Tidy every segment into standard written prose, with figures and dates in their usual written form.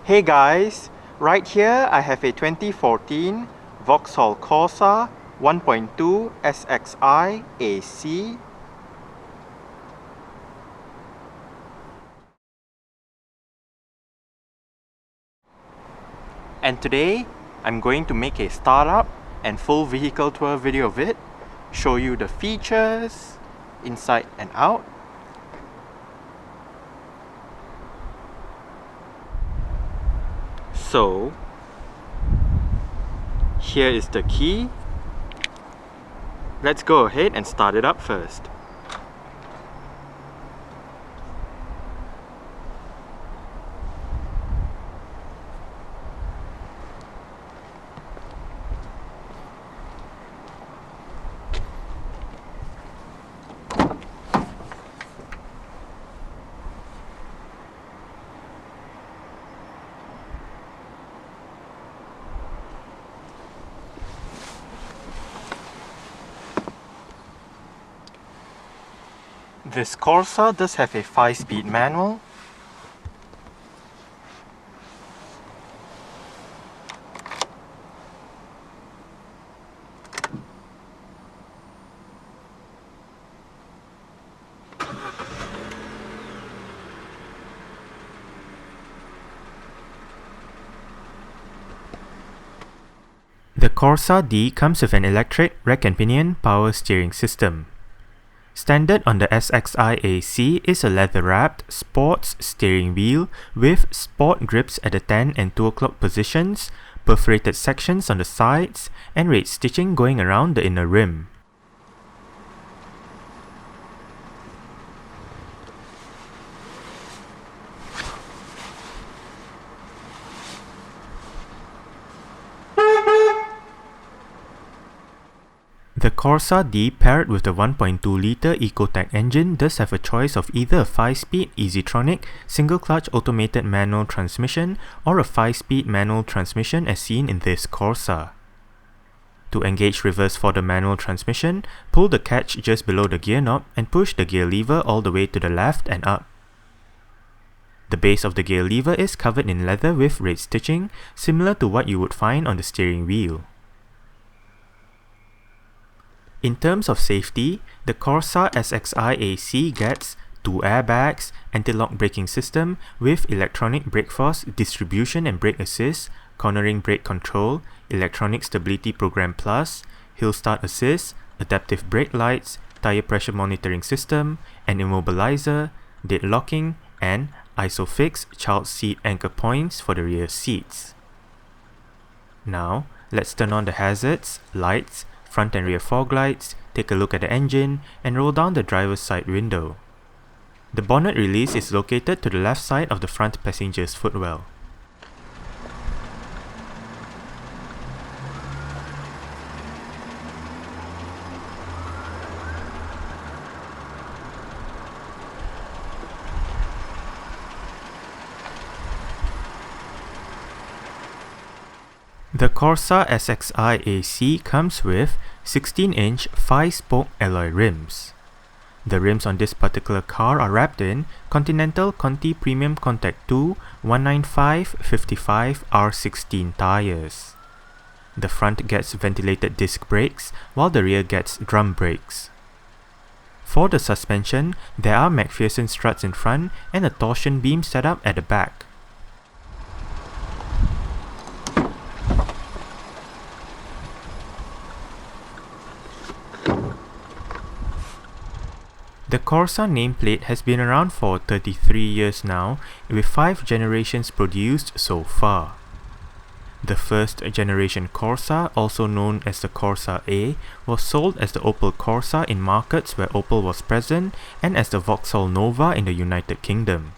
Hey guys, right here I have a 2014 Vauxhall Corsa 1.2 SXi AC. And today I'm going to make a startup and full vehicle tour video of it, show you the features, inside and out. So, here is the key. Let's go ahead and start it up first. This Corsa does have a 5-speed manual. The Corsa D comes with an electric rack and pinion power steering system. Standard on the SXi AC is a leather-wrapped sports steering wheel with sport grips at the 10 and 2 o'clock positions, perforated sections on the sides, and red stitching going around the inner rim. The Corsa D paired with the 1.2-litre Ecotec engine does have a choice of either a 5-speed Easytronic single-clutch automated manual transmission or a 5-speed manual transmission as seen in this Corsa. To engage reverse for the manual transmission, pull the catch just below the gear knob and push the gear lever all the way to the left and up. The base of the gear lever is covered in leather with red stitching, similar to what you would find on the steering wheel. In terms of safety, the Corsa SXi AC gets 2 airbags, anti-lock braking system with electronic brake force distribution and brake assist, cornering brake control, electronic stability program plus, hill start assist, adaptive brake lights, tire pressure monitoring system, an immobilizer, dead locking, and ISOFIX child seat anchor points for the rear seats. Now, let's turn on the hazards, lights, front and rear fog lights, take a look at the engine, and roll down the driver's side window. The bonnet release is located to the left side of the front passenger's footwell. The Corsa SXi AC comes with 16-inch 5-spoke alloy rims. The rims on this particular car are wrapped in Continental Conti Premium Contact 2 195/55 R16 tires. The front gets ventilated disc brakes while the rear gets drum brakes. For the suspension, there are McPherson struts in front and a torsion beam setup at the back. The Corsa nameplate has been around for 33 years now, with 5 generations produced so far. The first generation Corsa, also known as the Corsa A, was sold as the Opel Corsa in markets where Opel was present and as the Vauxhall Nova in the United Kingdom.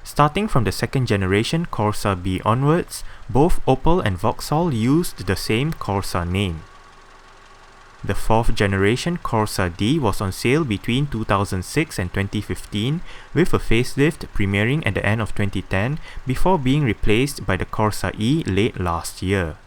Starting from the second generation Corsa B onwards, both Opel and Vauxhall used the same Corsa name. The 4th generation Corsa D was on sale between 2006 and 2015, with a facelift premiering at the end of 2010 before being replaced by the Corsa E late last year.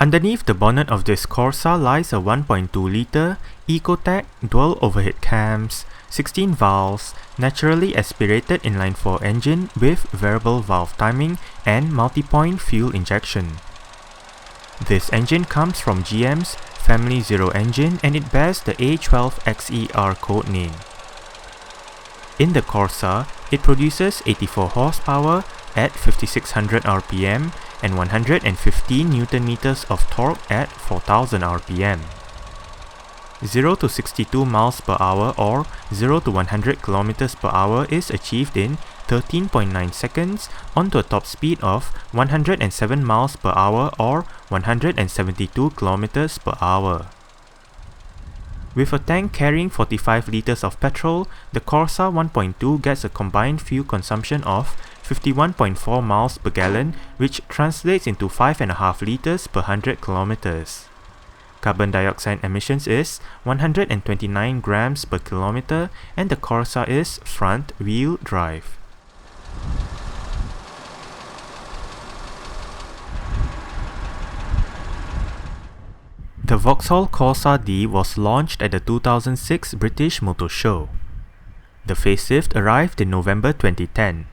Underneath the bonnet of this Corsa lies a 1.2-litre Ecotec dual overhead cams, 16 valves, naturally aspirated inline-4 engine with variable valve timing and multi-point fuel injection. This engine comes from GM's Family Zero engine and it bears the A12XER codename. In the Corsa, it produces 84 horsepower at 5600 RPM and 115 Nm of torque at 4000 RPM. 0 to 62 miles per hour or 0 to 100 km per hour is achieved in 13.9 seconds onto a top speed of 107 miles per hour or 172 km per hour. With a tank carrying 45 litres of petrol, the Corsa 1.2 gets a combined fuel consumption of 51.4 miles per gallon, which translates into 5.5 litres per 100 kilometers. Carbon dioxide emissions is 129 grams per kilometer and the Corsa is front-wheel drive. The Vauxhall Corsa D was launched at the 2006 British Motor Show. The facelift arrived in November 2010.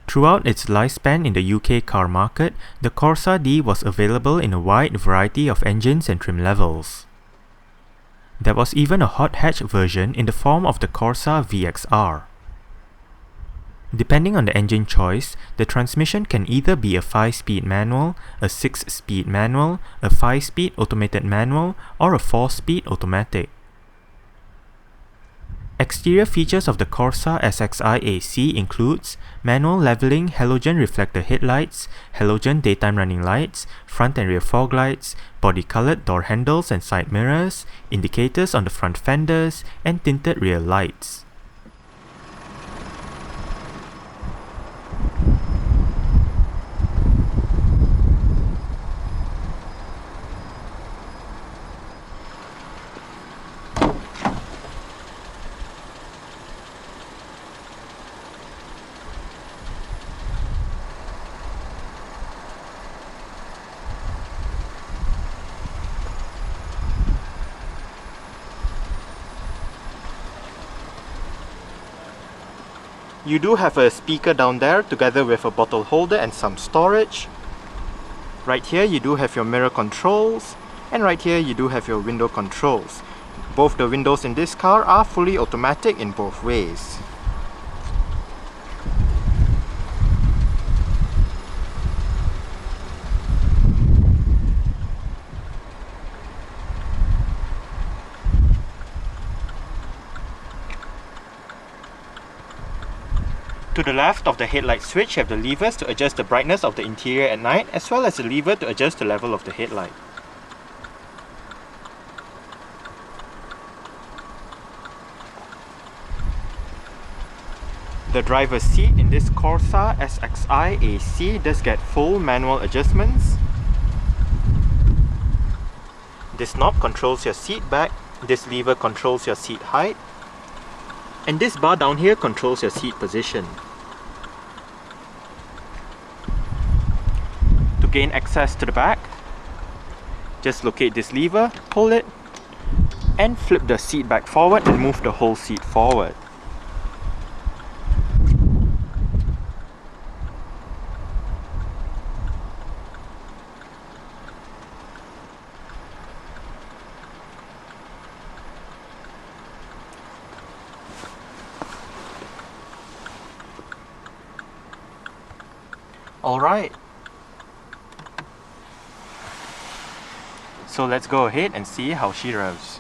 Throughout its lifespan in the UK car market, the Corsa D was available in a wide variety of engines and trim levels. There was even a hot hatch version in the form of the Corsa VXR. Depending on the engine choice, the transmission can either be a 5-speed manual, a 6-speed manual, a 5-speed automated manual, or a 4-speed automatic. Exterior features of the Corsa SXi A includes manual leveling halogen reflector headlights, halogen daytime running lights, front and rear fog lights, body-colored door handles and side mirrors, indicators on the front fenders, and tinted rear lights. You do have a speaker down there together with a bottle holder and some storage. Right here you do have your mirror controls, and right here you do have your window controls. Both the windows in this car are fully automatic in both ways. To the left of the headlight switch, you have the levers to adjust the brightness of the interior at night, as well as the lever to adjust the level of the headlight. The driver's seat in this Corsa SXi A does get full manual adjustments. This knob controls your seat back, this lever controls your seat height, and this bar down here controls your seat position. To gain access to the back, just locate this lever, pull it, and flip the seat back forward and move the whole seat forward. Alright, so let's go ahead and see how she revs.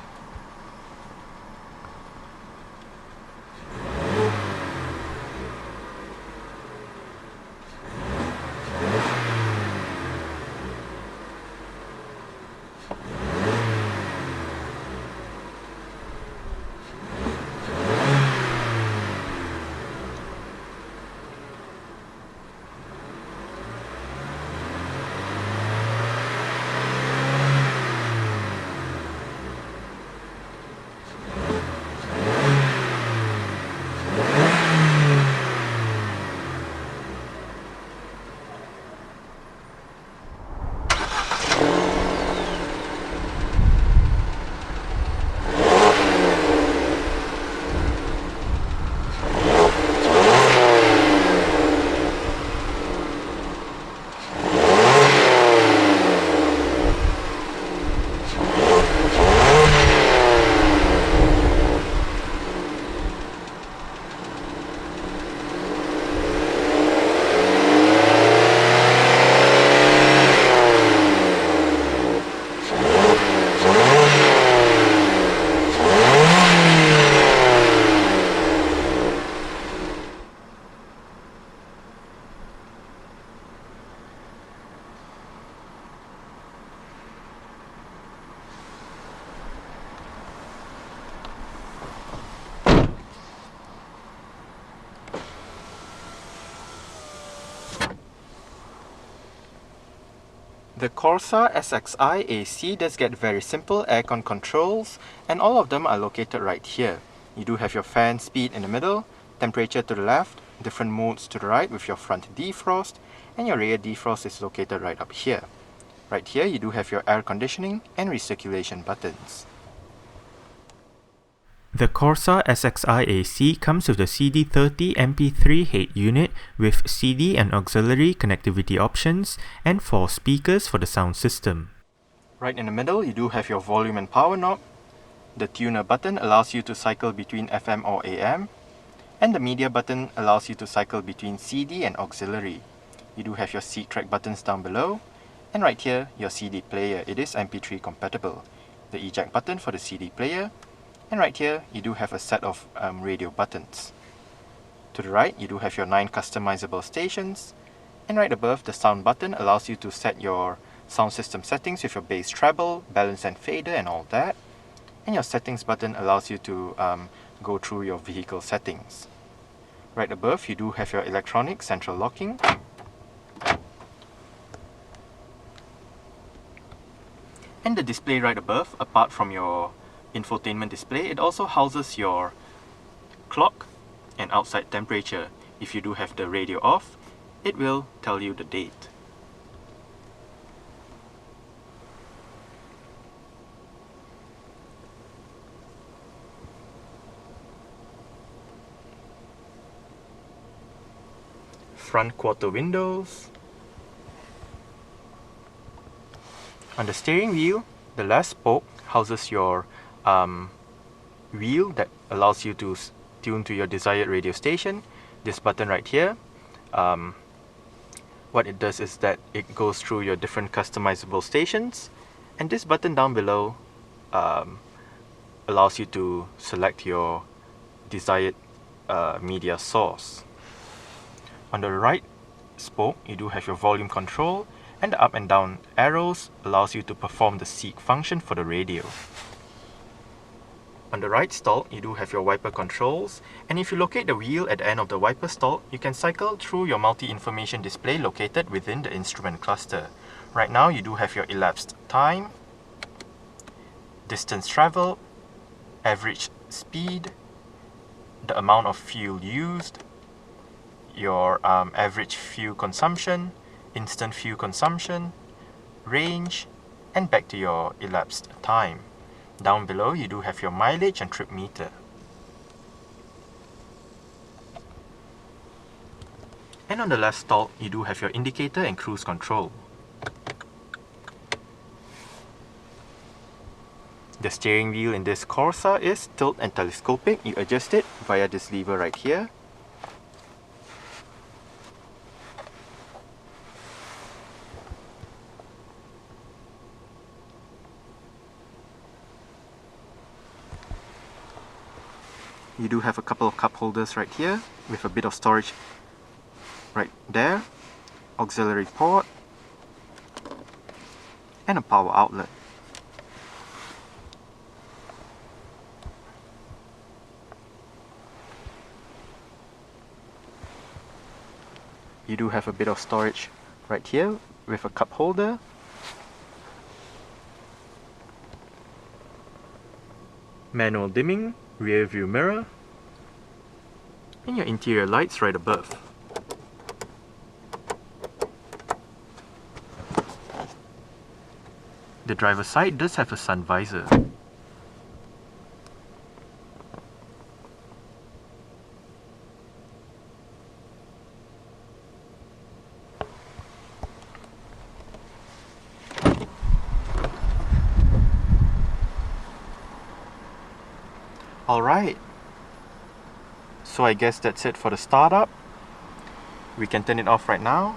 The Corsa SXi AC does get very simple aircon controls, and all of them are located right here. You do have your fan speed in the middle, temperature to the left, different modes to the right with your front defrost, and your rear defrost is located right up here. Right here you do have your air conditioning and recirculation buttons. The Corsa SXi AC comes with the CD30 MP3 head unit with CD and auxiliary connectivity options and 4 speakers for the sound system. Right in the middle you do have your volume and power knob. The tuner button allows you to cycle between FM or AM, and the media button allows you to cycle between CD and auxiliary. You do have your seat track buttons down below, and right here your CD player. It is MP3 compatible. The eject button for the CD player. And right here, you do have a set of radio buttons. To the right, you do have your 9 customizable stations. And right above, the sound button allows you to set your sound system settings with your bass treble, balance and fader and all that. And your settings button allows you to go through your vehicle settings. Right above, you do have your electronic central locking. And the display right above, apart from your infotainment display, it also houses your clock and outside temperature. If you do have the radio off, it will tell you the date. Front quarter windows. On the steering wheel, the last spoke houses your wheel that allows you to tune to your desired radio station. This button right here, what it does is that it goes through your different customizable stations, and this button down below allows you to select your desired media source. On the right spoke, you do have your volume control, and the up and down arrows allows you to perform the seek function for the radio. On the right stalk, you do have your wiper controls, and if you locate the wheel at the end of the wiper stalk, you can cycle through your multi-information display located within the instrument cluster. Right now, you do have your elapsed time, distance traveled, average speed, the amount of fuel used, your average fuel consumption, instant fuel consumption, range, and back to your elapsed time. Down below, you do have your mileage and trip meter. And on the left stalk, you do have your indicator and cruise control. The steering wheel in this Corsa is tilt and telescopic. You adjust it via this lever right here. You do have a couple of cup holders right here with a bit of storage right there, auxiliary port, and a power outlet. You do have a bit of storage right here with a cup holder, manual dimming, rear view mirror, and your interior lights right above. The driver's side does have a sun visor. Alright, so I guess that's it for the startup. We can turn it off right now.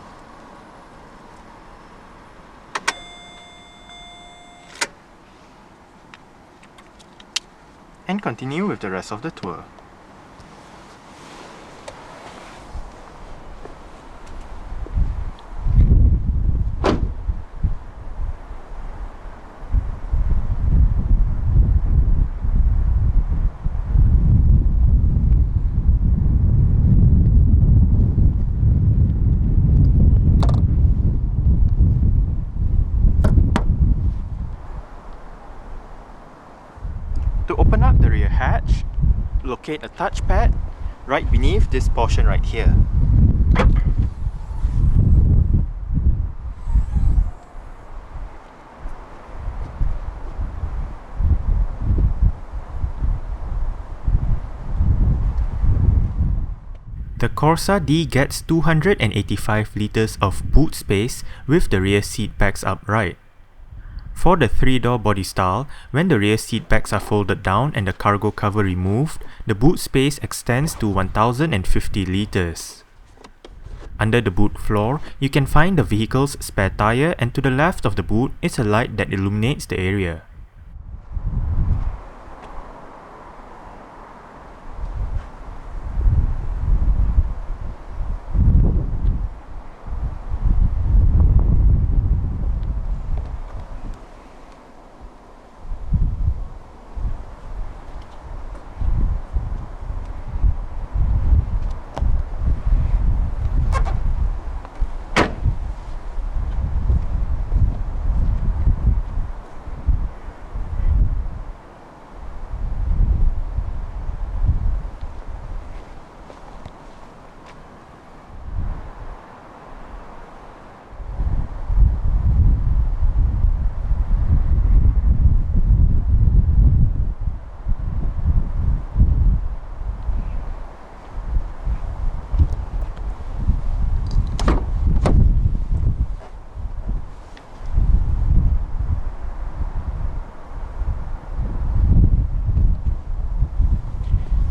And continue with the rest of the tour. locate a touchpad right beneath this portion right here. The Corsa D gets 285 litres of boot space with the rear seat backs upright. For the 3-door body style, when the rear seat backs are folded down and the cargo cover removed, the boot space extends to 1050 litres. Under the boot floor, you can find the vehicle's spare tyre, and to the left of the boot is a light that illuminates the area.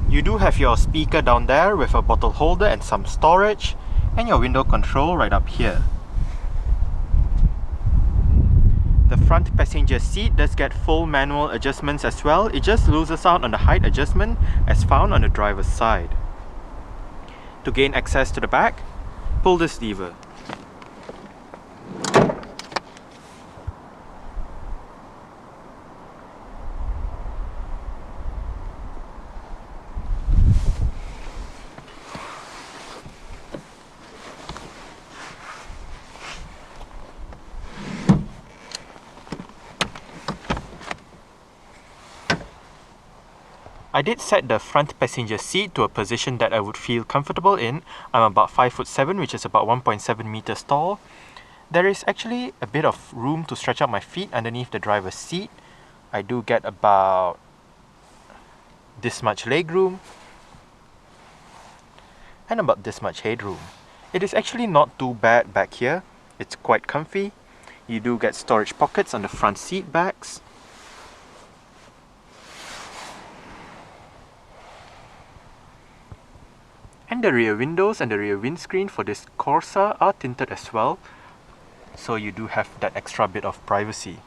You do have your speaker down there with a bottle holder and some storage, and your window control right up here. The front passenger seat does get full manual adjustments as well. It just loses out on the height adjustment as found on the driver's side. To gain access to the back, pull this lever. I did set the front passenger seat to a position that I would feel comfortable in. I'm about 5'7", which is about 1.7 meters tall. There is actually a bit of room to stretch out my feet underneath the driver's seat. I do get about this much legroom and about this much headroom. It is actually not too bad back here. It's quite comfy. You do get storage pockets on the front seat backs. And the rear windows and the rear windscreen for this Corsa are tinted as well, so you do have that extra bit of privacy.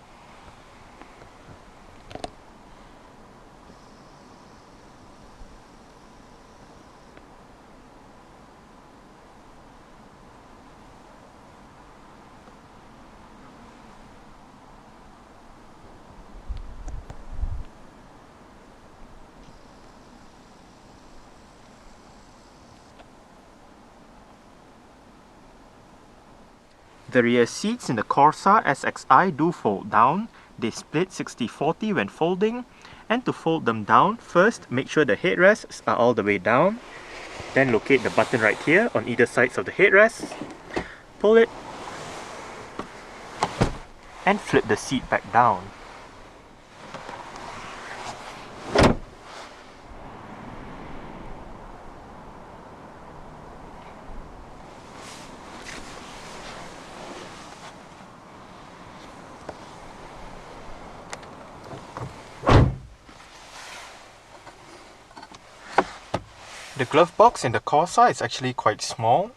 The rear seats in the Corsa SXi do fold down. They split 60-40 when folding, and to fold them down, first make sure the headrests are all the way down, then locate the button right here on either sides of the headrest, pull it, and flip the seat back down. The glove box in the Corsa is actually quite small.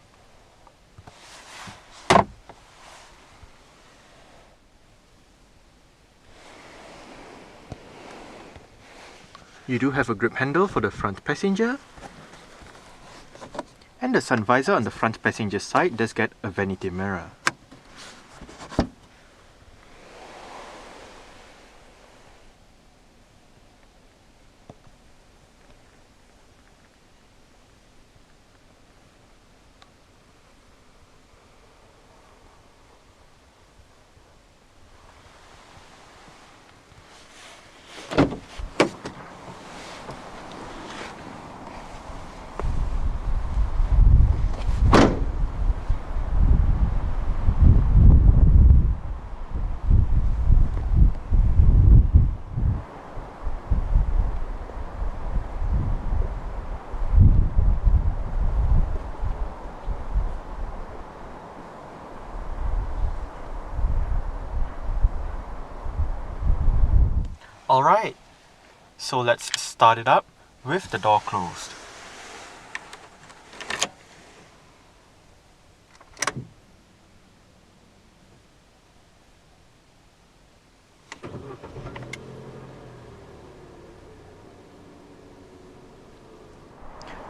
You do have a grip handle for the front passenger, and the sun visor on the front passenger side does get a vanity mirror. Alright, so let's start it up with the door closed.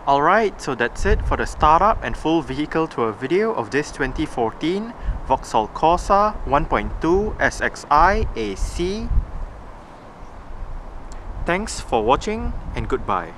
Alright, so that's it for the startup and full vehicle tour video of this 2014 Vauxhall Corsa 1.2 SXi AC. Thanks for watching and goodbye.